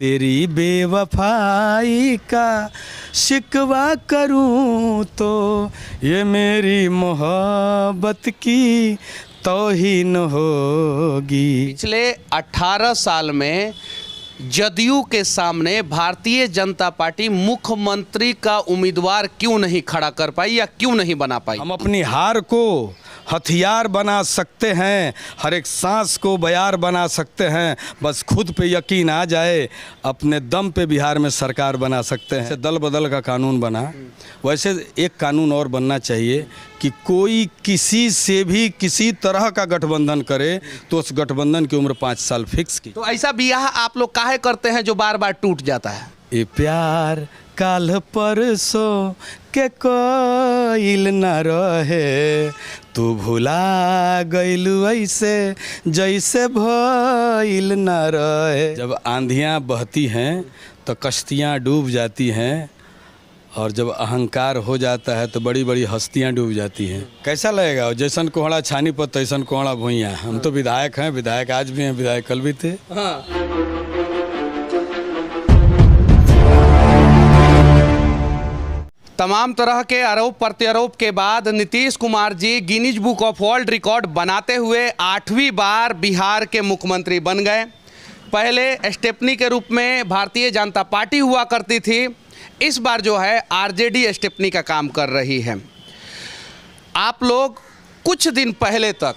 तेरी बेवफाई का शिकवा करूं तो ये मेरी मोहब्बत की तौहीन होगी। पिछले 18 साल में जदयू के सामने भारतीय जनता पार्टी मुख्यमंत्री का उम्मीदवार क्यों नहीं खड़ा कर पाई या क्यों नहीं बना पाई? हम अपनी हार को हथियार बना सकते हैं, हर एक सांस को बयार बना सकते हैं, बस खुद पे यकीन आ जाए अपने दम पे बिहार में सरकार बना सकते हैं। जैसे दल बदल का कानून बना, वैसे एक कानून और बनना चाहिए कि कोई किसी से भी किसी तरह का गठबंधन करे तो उस गठबंधन की उम्र 5 साल फिक्स की। तो ऐसा बियाह आप लोग काहे करते हैं जो बार बार टूट जाता है? ये प्यार काल परसों के कोइल न रहे, तू भुला गइलू ऐसे जैसे भइल न रहे। जब आंधियाँ बहती हैं तो कश्तियाँ डूब जाती हैं, और जब अहंकार हो जाता है तो बड़ी बड़ी हस्तियाँ डूब जाती हैं। कैसा लगेगा? जैसन कोहड़ा छानी पर तैसन कोहड़ा भुइयाँ। हम तो विधायक हैं, विधायक आज भी हैं, विधायक कल भी थे। हाँ। तमाम तरह के आरोप प्रत्यारोप के बाद Nitish Kumar ji Guinness book of world record बनाते हुए 8वीं बार बिहार के मुख्यमंत्री बन गए। पहले स्टेपनी के रूप में भारतीय जनता पार्टी हुआ करती थी, इस बार जो है आरजेडी स्टेपनी का काम कर रही है। आप लोग कुछ दिन पहले तक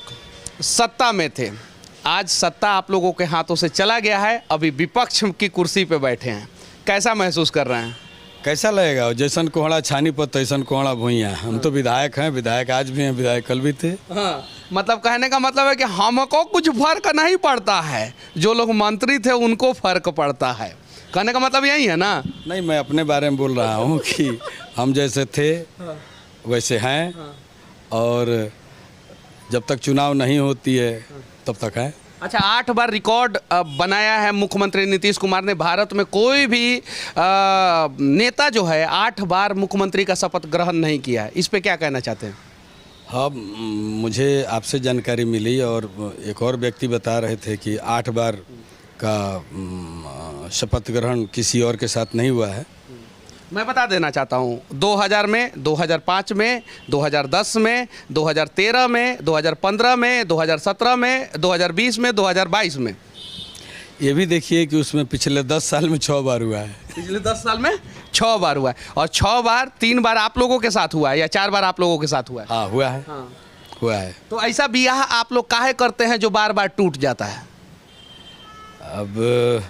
सत्ता में थे, आज सत्ता आप लोगों के हाथों से चला गया है, अभी विपक्ष की कुर्सी पे बैठे हैं। कैसा महसूस कर रहे हैं? कैसा लगेगा? जैसन कोहड़ा छानी पर तैसन कोहड़ा भुइयाँ। हम तो विधायक हैं, विधायक आज भी हैं, विधायक कल भी थे। हाँ, मतलब कहने का मतलब है कि हमको कुछ फर्क नहीं पड़ता है, जो लोग मंत्री थे उनको फर्क पड़ता है। कहने का मतलब यही है ना? नहीं, मैं अपने बारे में बोल रहा हूँ कि हम जैसे थे वैसे हैं, और जब तक चुनाव नहीं होती है तब तक है। अच्छा, 8 बार रिकॉर्ड बनाया है मुख्यमंत्री नीतीश कुमार ने। भारत में कोई भी नेता जो है 8 बार मुख्यमंत्री का शपथ ग्रहण नहीं किया है, इस पे क्या कहना चाहते हैं? हाँ, मुझे आपसे जानकारी मिली और एक और व्यक्ति बता रहे थे कि 8 बार का शपथ ग्रहण किसी और के साथ नहीं हुआ है। मैं बता देना चाहता हूँ, 2000 में, 2005 में, 2010 में, 2013 में, 2015 में, 2017 में, 2020 में, 2022 में। ये भी देखिए कि उसमें पिछले 10 साल में 6 बार हुआ है। पिछले 10 साल में 6 बार हुआ है, और 6 बार 3 बार आप लोगों के साथ हुआ है या 4 बार आप लोगों के साथ हुआ है? हाँ, हुआ है। हाँ। हुआ है। तो ऐसा बियाह आप लोग काहे करते हैं जो बार बार टूट जाता है? अब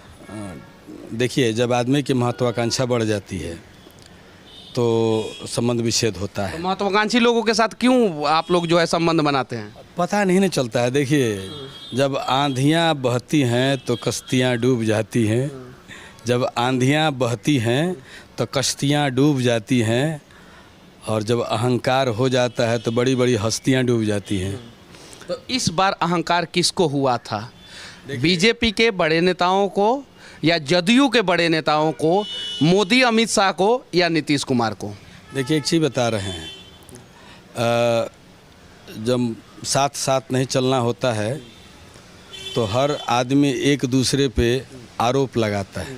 देखिए, जब आदमी की महत्वाकांक्षा बढ़ जाती है तो संबंध विच्छेद होता है। तो महत्वाकांक्षी लोगों के साथ क्यों आप लोग जो है संबंध बनाते हैं? पता नहीं चलता है। देखिए, जब आंधियाँ बहती हैं तो कश्तियाँ डूब जाती हैं, जब आंधियाँ बहती हैं तो कश्तियाँ डूब जाती हैं, और जब अहंकार हो जाता है तो बड़ी बड़ी हस्तियाँ डूब जाती हैं। तो इस बार अहंकार किसको हुआ था? बीजेपी के बड़े नेताओं को, या जदयू के बड़े नेताओं को, मोदी अमित शाह को, या नीतीश कुमार को? देखिए, एक चीज़ बता रहे हैं, जब साथ साथ नहीं चलना होता है तो हर आदमी एक दूसरे पे आरोप लगाता है,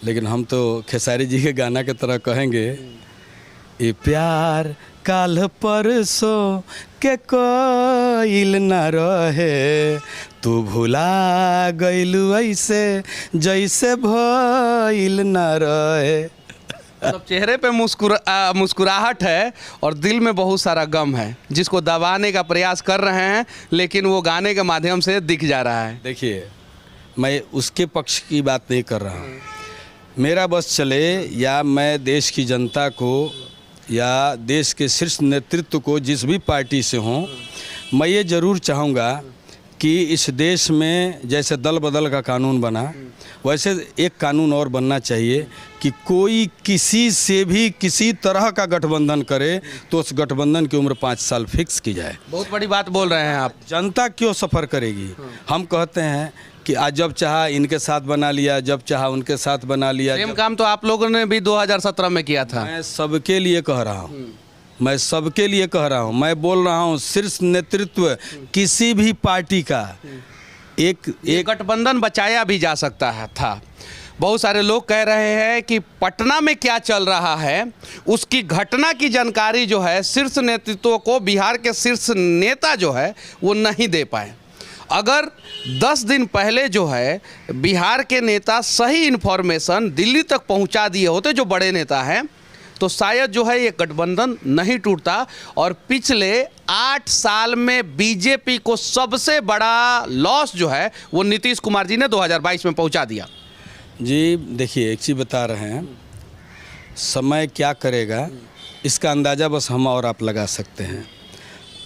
लेकिन हम तो खेसारी जी के गाना की तरह कहेंगे, ये प्यार काल परसों के कोइल न रहे, तू भुला गइलू ऐसे जैसे भइल न रहे। मतलब चेहरे पे मुस्कुराहट है और दिल में बहुत सारा गम है, जिसको दबाने का प्रयास कर रहे हैं, लेकिन वो गाने के माध्यम से दिख जा रहा है। देखिए, मैं उसके पक्ष की बात नहीं कर रहा हूँ। मेरा बस चले, या मैं देश की जनता को या देश के शीर्ष नेतृत्व को, जिस भी पार्टी से हों, मैं ये ज़रूर चाहूँगा कि इस देश में जैसे दल बदल का कानून बना, वैसे एक कानून और बनना चाहिए कि कोई किसी से भी किसी तरह का गठबंधन करे तो उस गठबंधन की उम्र 5 साल फिक्स की जाए। बहुत बड़ी बात बोल रहे हैं आप। जनता क्यों सफ़र करेगी? हम कहते हैं कि आज जब चाहा इनके साथ बना लिया, जब चाहा उनके साथ बना लिया। सेम काम तो आप लोगों ने भी 2017 में किया था। मैं सबके लिए कह रहा हूँ, मैं सबके लिए कह रहा हूँ। मैं बोल रहा हूँ शीर्ष नेतृत्व किसी भी पार्टी का ये गठबंधन बचाया भी जा सकता है था। बहुत सारे लोग कह रहे हैं कि पटना में क्या चल रहा है उसकी घटना की जानकारी जो है शीर्ष नेतृत्व को, बिहार के शीर्ष नेता जो है वो नहीं दे पाए। अगर 10 दिन पहले जो है बिहार के नेता सही इन्फॉर्मेशन दिल्ली तक पहुंचा दिए होते, जो बड़े नेता हैं, तो शायद जो है ये गठबंधन नहीं टूटता और पिछले 8 साल में बीजेपी को सबसे बड़ा लॉस जो है वो नीतीश कुमार जी ने 2022 में पहुंचा दिया। जी देखिए, एक चीज़ बता रहे हैं, समय क्या करेगा इसका अंदाज़ा बस हम और आप लगा सकते हैं।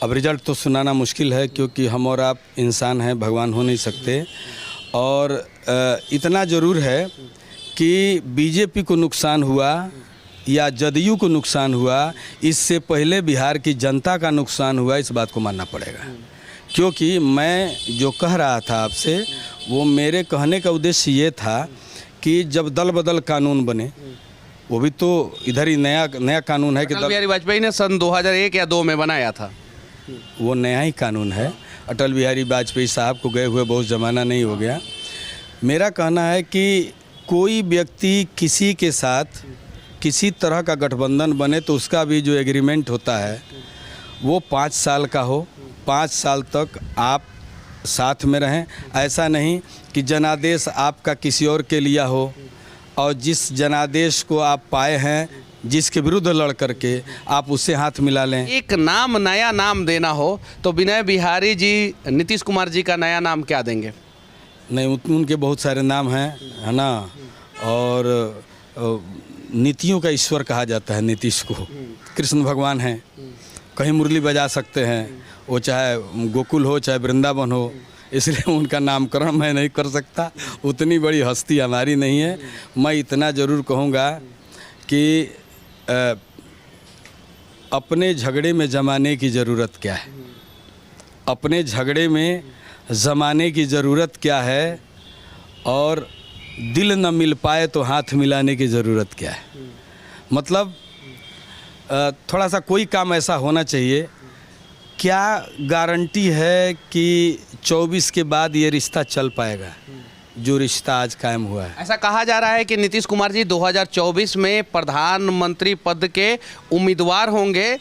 अब रिजल्ट तो सुनाना मुश्किल है क्योंकि हम और आप इंसान हैं, भगवान हो नहीं सकते। और इतना ज़रूर है कि बीजेपी को नुकसान हुआ या जदयू को नुकसान हुआ, इससे पहले बिहार की जनता का नुकसान हुआ, इस बात को मानना पड़ेगा। क्योंकि मैं जो कह रहा था आपसे, वो मेरे कहने का उद्देश्य ये था कि जब दल बदल कानून बने, वो भी तो इधर ही नया कानून है कि अटल बिहारी वाजपेयी ने सन 2001 या 2 में बनाया था। वो नया ही कानून है। अटल बिहारी वाजपेयी साहब को गए हुए बहुत ज़माना नहीं हो गया। मेरा कहना है कि कोई व्यक्ति किसी के साथ किसी तरह का गठबंधन बने तो उसका भी जो एग्रीमेंट होता है वो 5 साल का हो, 5 साल तक आप साथ में रहें। ऐसा नहीं कि जनादेश आपका किसी और के लिया हो और जिस जनादेश को आप पाए हैं, जिसके विरुद्ध लड़ करके आप उससे हाथ मिला लें। एक नाम, नया नाम देना हो तो विनय बिहारी जी नीतीश कुमार जी का नया नाम क्या देंगे? नहीं, उनके बहुत सारे नाम हैं, है ना। और नीतियों का ईश्वर कहा जाता है नीतीश को। कृष्ण भगवान हैं, कहीं मुरली बजा सकते हैं, वो चाहे गोकुल हो चाहे वृंदावन हो, इसलिए उनका नामकरण मैं नहीं कर सकता। उतनी बड़ी हस्ती हमारी नहीं है। मैं इतना ज़रूर कहूँगा कि अपने झगड़े में जमाने की ज़रूरत क्या है, अपने झगड़े में जमाने की ज़रूरत क्या है, और दिल न मिल पाए तो हाथ मिलाने की ज़रूरत क्या है। मतलब थोड़ा सा कोई काम ऐसा होना चाहिए, क्या गारंटी है कि 24 के बाद ये रिश्ता चल पाएगा जो रिश्ता आज कायम हुआ है। ऐसा कहा जा रहा है कि नीतीश कुमार जी 2024 में प्रधानमंत्री पद के उम्मीदवार होंगे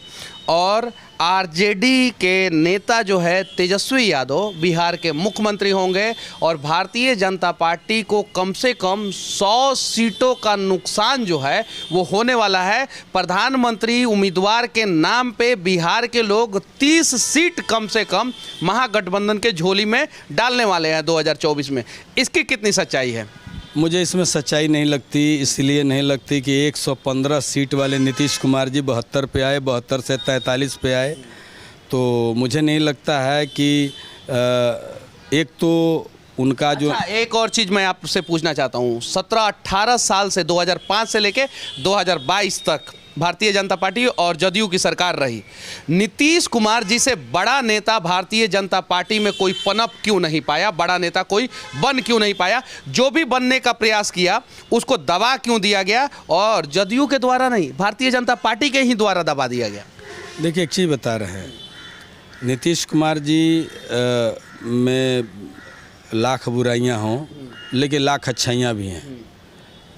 और आरजेडी के नेता जो है तेजस्वी यादव बिहार के मुख्यमंत्री होंगे और भारतीय जनता पार्टी को कम से कम 100 सीटों का नुकसान जो है वो होने वाला है। प्रधानमंत्री उम्मीदवार के नाम पे बिहार के लोग 30 सीट कम से कम महागठबंधन के झोली में डालने वाले हैं 2024 में। इसकी कितनी सच्चाई है? मुझे इसमें सच्चाई नहीं लगती, इसलिए नहीं लगती कि 115 सीट वाले नीतीश कुमार जी 72 पे आए, 72 से 43 पे आए। तो मुझे नहीं लगता है कि एक तो उनका जो एक और चीज़ मैं आपसे पूछना चाहता हूँ, 17-18 साल से 2005 से लेके 2022 तक भारतीय जनता पार्टी और जदयू की सरकार रही। नीतीश कुमार जी से बड़ा नेता भारतीय जनता पार्टी में कोई पनप क्यों नहीं पाया, बड़ा नेता कोई बन क्यों नहीं पाया? जो भी बनने का प्रयास किया उसको दबा क्यों दिया गया, और जदयू के द्वारा नहीं, भारतीय जनता पार्टी के ही द्वारा दबा दिया गया? देखिए, एक चीज़ बता रहे हैं, नीतीश कुमार जी में लाख बुराइयां हों लेकिन लाख अच्छाइयां भी हैं।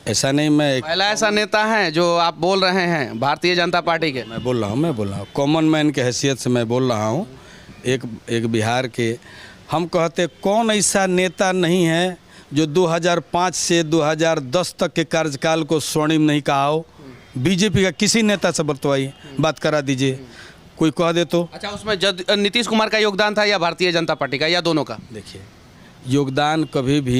ऐसा नहीं, मैं पहला ऐसा नेता है जो आप बोल रहे हैं भारतीय जनता पार्टी के। मैं बोल रहा हूँ कॉमन मैन के हैसियत से मैं बोल रहा हूँ, एक बिहार के। हम कहते कौन ऐसा नेता नहीं है जो 2005 से 2010 तक के कार्यकाल को स्वर्णिम नहीं कहा हो। बीजेपी का किसी नेता से बतवाइए, बात करा दीजिए, कोई कह दे तो। अच्छा, उसमें नीतीश कुमार का योगदान था या भारतीय जनता पार्टी का, या दोनों का? देखिए, योगदान कभी भी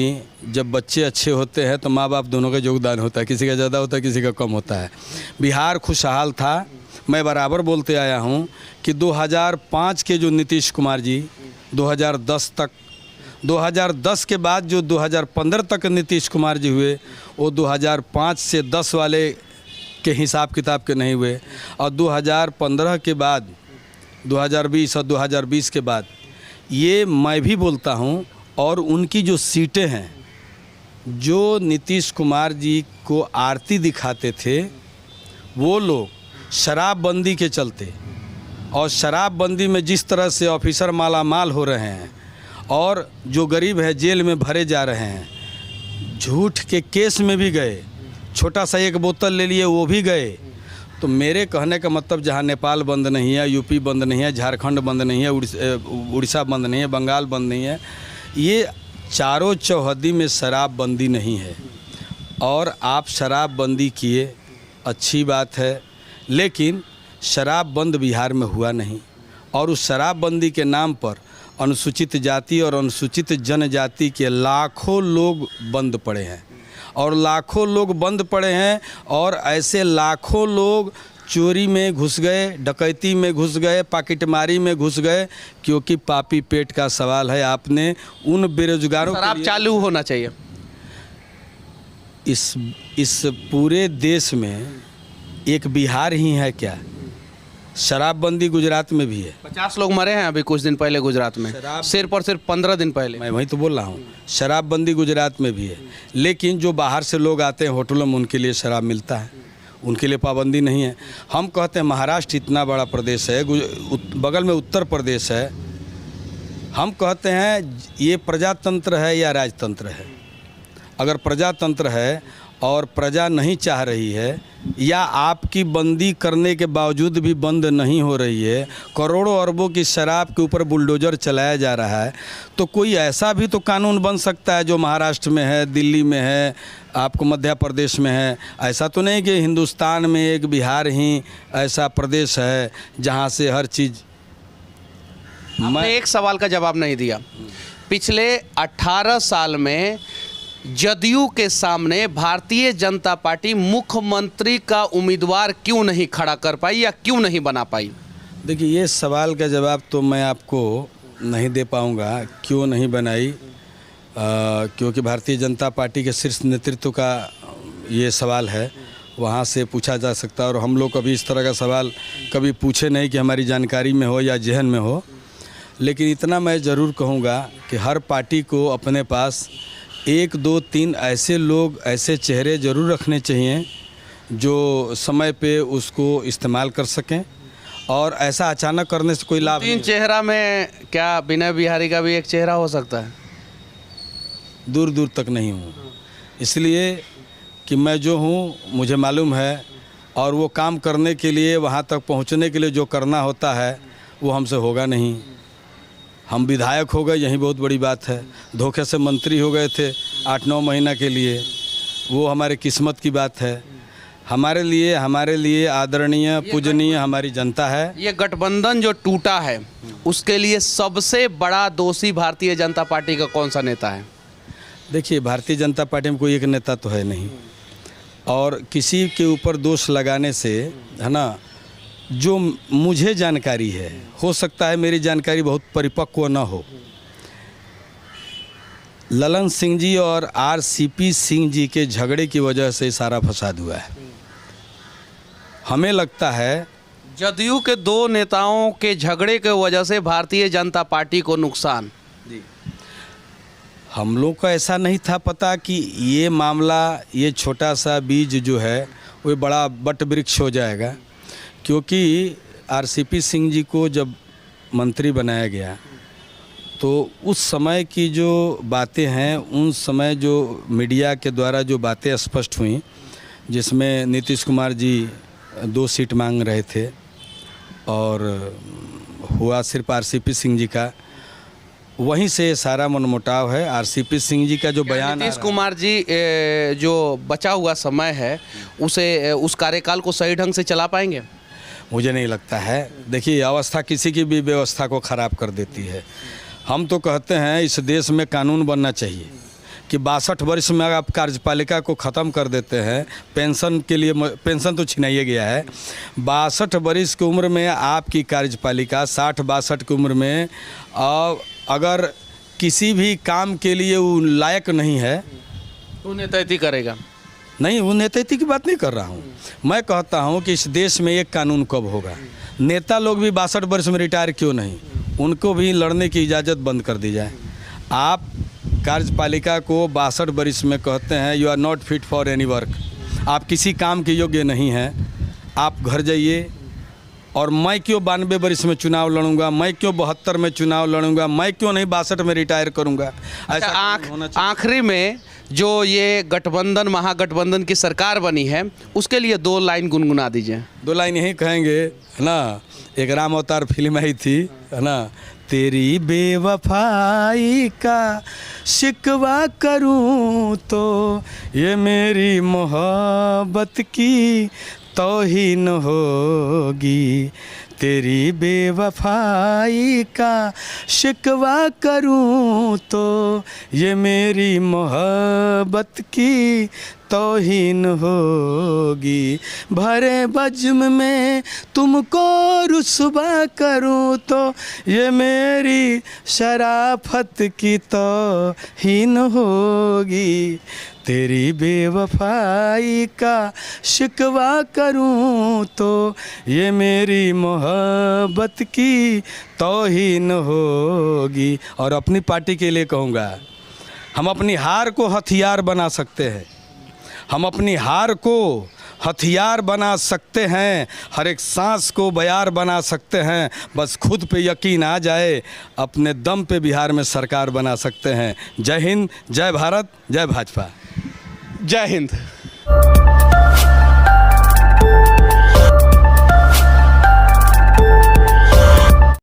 जब बच्चे अच्छे होते हैं तो माँ बाप दोनों का योगदान होता है, किसी का ज़्यादा होता है किसी का कम होता है। बिहार खुशहाल था। मैं बराबर बोलते आया हूँ कि 2005 के जो नीतीश कुमार जी 2010 तक, 2010 के बाद जो 2015 तक नीतीश कुमार जी हुए, वो 2005 से 10 वाले के हिसाब किताब के नहीं हुए। और 2015 के बाद 2020 और 2020 के बाद, ये मैं भी बोलता हूँ, और उनकी जो सीटें हैं, जो नीतीश कुमार जी को आरती दिखाते थे वो लोग शराबबंदी के चलते, और शराबबंदी में जिस तरह से ऑफिसर माला माल हो रहे हैं, और जो गरीब है जेल में भरे जा रहे हैं, झूठ के केस में भी गए, छोटा सा एक बोतल ले लिए वो भी गए। तो मेरे कहने का मतलब जहाँ नेपाल बंद नहीं है, यूपी बंद नहीं है, झारखंड बंद नहीं है, उड़ीसा बंद नहीं है, बंगाल बंद नहीं है, ये चारों चौहद्दी में शराबबंदी नहीं है। और आप शराबबंदी किए, अच्छी बात है, लेकिन शराब बंद बिहार में हुआ नहीं। और उस शराबबंदी के नाम पर अनुसूचित जाति और अनुसूचित जनजाति के लाखों लोग बंद पड़े हैं, और लाखों लोग बंद पड़े हैं, और ऐसे लाखों लोग चोरी में घुस गए, डकैती में घुस गए, पाकिटमारी में घुस गए, क्योंकि पापी पेट का सवाल है। आपने उन बेरोजगारों शराब चालू होना चाहिए। इस पूरे देश में एक बिहार ही है क्या? शराबबंदी गुजरात में भी है। 50 लोग मरे हैं अभी कुछ दिन पहले गुजरात में, सिर्फ और सिर्फ 15 दिन पहले। मैं वही तो बोल रहा हूँ, शराबबंदी गुजरात में भी है, लेकिन जो बाहर से लोग आते हैं होटलों में, उनके लिए शराब मिलता है, उनके लिए पाबंदी नहीं है। हम कहते हैं महाराष्ट्र इतना बड़ा प्रदेश है, बगल में उत्तर प्रदेश है, हम कहते हैं ये प्रजातंत्र है या राजतंत्र है? अगर प्रजातंत्र है और प्रजा नहीं चाह रही है, या आपकी बंदी करने के बावजूद भी बंद नहीं हो रही है, करोड़ों अरबों की शराब के ऊपर बुलडोजर चलाया जा रहा है, तो कोई ऐसा भी तो कानून बन सकता है जो महाराष्ट्र में है, दिल्ली में है, आपको मध्य प्रदेश में है। ऐसा तो नहीं कि हिंदुस्तान में एक बिहार ही ऐसा प्रदेश है जहाँ से हर चीज़। मैं एक सवाल का जवाब नहीं दिया। पिछले 18 साल में जदयू के सामने भारतीय जनता पार्टी मुख्यमंत्री का उम्मीदवार क्यों नहीं खड़ा कर पाई या क्यों नहीं बना पाई? देखिए, ये सवाल का जवाब तो मैं आपको नहीं दे पाऊँगा क्यों नहीं बनाई, क्योंकि भारतीय जनता पार्टी के शीर्ष नेतृत्व का ये सवाल है, वहाँ से पूछा जा सकता है। और हम लोग कभी इस तरह का सवाल कभी पूछे नहीं कि हमारी जानकारी में हो या जहन में हो। लेकिन इतना मैं ज़रूर कहूँगा कि हर पार्टी को अपने पास 1, 2, 3 ऐसे लोग, ऐसे चेहरे ज़रूर रखने चाहिए जो समय पे उसको इस्तेमाल कर सकें, और ऐसा अचानक करने से कोई लाभ नहीं। 3 चेहरा में क्या विनय बिहारी का भी एक चेहरा हो सकता है? दूर दूर तक नहीं हूँ, इसलिए कि मैं जो हूँ मुझे मालूम है, और वो काम करने के लिए, वहाँ तक पहुँचने के लिए जो करना होता है वो हमसे होगा नहीं। हम विधायक हो गए, यही बहुत बड़ी बात है। धोखे से मंत्री हो गए थे 8-9 महीना के लिए, वो हमारे किस्मत की बात है। हमारे लिए आदरणीय, पूजनीय हमारी जनता है। ये गठबंधन जो टूटा है उसके लिए सबसे बड़ा दोषी भारतीय जनता पार्टी का कौन सा नेता है? देखिए, भारतीय जनता पार्टी में कोई एक नेता तो है नहीं, और किसी के ऊपर दोष लगाने से, है ना, जो मुझे जानकारी है, हो सकता है मेरी जानकारी बहुत परिपक्व न हो, ललन सिंह जी और आरसीपी सिंह जी के झगड़े की वजह से सारा फसाद हुआ है। हमें लगता है जदयू के 2 नेताओं के झगड़े के वजह से भारतीय जनता पार्टी को नुकसान। हम लोग को ऐसा नहीं था पता कि ये मामला, ये छोटा सा बीज जो है वो बड़ा बट वृक्ष हो जाएगा। क्योंकि आरसीपी सिंह जी को जब मंत्री बनाया गया तो उस समय की जो बातें हैं, उन समय जो मीडिया के द्वारा जो बातें स्पष्ट हुई, जिसमें नीतीश कुमार जी 2 सीट मांग रहे थे और हुआ सिर्फ आरसीपी सिंह जी का, वहीं से सारा मनमुटाव है। आरसीपी सिंह जी का जो बयान, नीतीश कुमार जी जो बचा हुआ समय है उसे, उस कार्यकाल को सही ढंग से चला पाएंगे? मुझे नहीं लगता है। देखिए, अवस्था किसी की भी व्यवस्था को ख़राब कर देती है। हम तो कहते हैं इस देश में कानून बनना चाहिए कि 62 वर्ष में आप कार्यपालिका को ख़त्म कर देते हैं, पेंशन के लिए, पेंशन तो छिनाइया गया है, 62 वर्ष की उम्र में आपकी कार्यपालिका 60-62 की उम्र में अगर किसी भी काम के लिए वो लायक नहीं है तो नेतृत्व करेगा नहीं। वो नेतृत्व की बात नहीं कर रहा हूँ, मैं कहता हूँ कि इस देश में एक कानून कब होगा। नेता लोग भी 62 वर्ष में रिटायर क्यों नहीं, उनको भी लड़ने की इजाज़त बंद कर दी जाए। आप कार्यपालिका को 62 वर्ष में कहते हैं you are not fit for any work, आप किसी काम के योग्य नहीं हैं, आप घर जाइए, और मैं क्यों 92 वर्ष में चुनाव लड़ूंगा, मैं क्यों 72 में चुनाव लड़ूंगा, मैं क्यों नहीं 62 में रिटायर करूंगा। ऐसा कभी होना चाहिए। आखिरी में जो ये गठबंधन महागठबंधन की सरकार बनी है उसके लिए 2 लाइन गुनगुना दीजिए। 2 लाइन यही कहेंगे, है ना। एक राम अवतार फिल्म आई थी, है ना। तेरी बेवफाई का शिकवा करूं तो ये मेरी मोहब्बत की तौहीन होगी। तेरी बेवफाई का शिकवा करूं तो ये मेरी मोहब्बत की तौहीन होगी। भरे बज्म में तुमको रुस्वा करूं तो ये मेरी शराफत की तौहीन होगी। तेरी बेवफाई का शिकवा करूं तो ये मेरी मोहब्बत की तौहीन होगी। और अपनी पार्टी के लिए कहूँगा, हम अपनी हार को हथियार बना सकते हैं, हम अपनी हार को हथियार बना सकते हैं, हर एक सांस को बयार बना सकते हैं। बस खुद पे यकीन आ जाए, अपने दम पे बिहार में सरकार बना सकते हैं। जय हिंद, जय भारत, जय भाजपा। जय हिंद।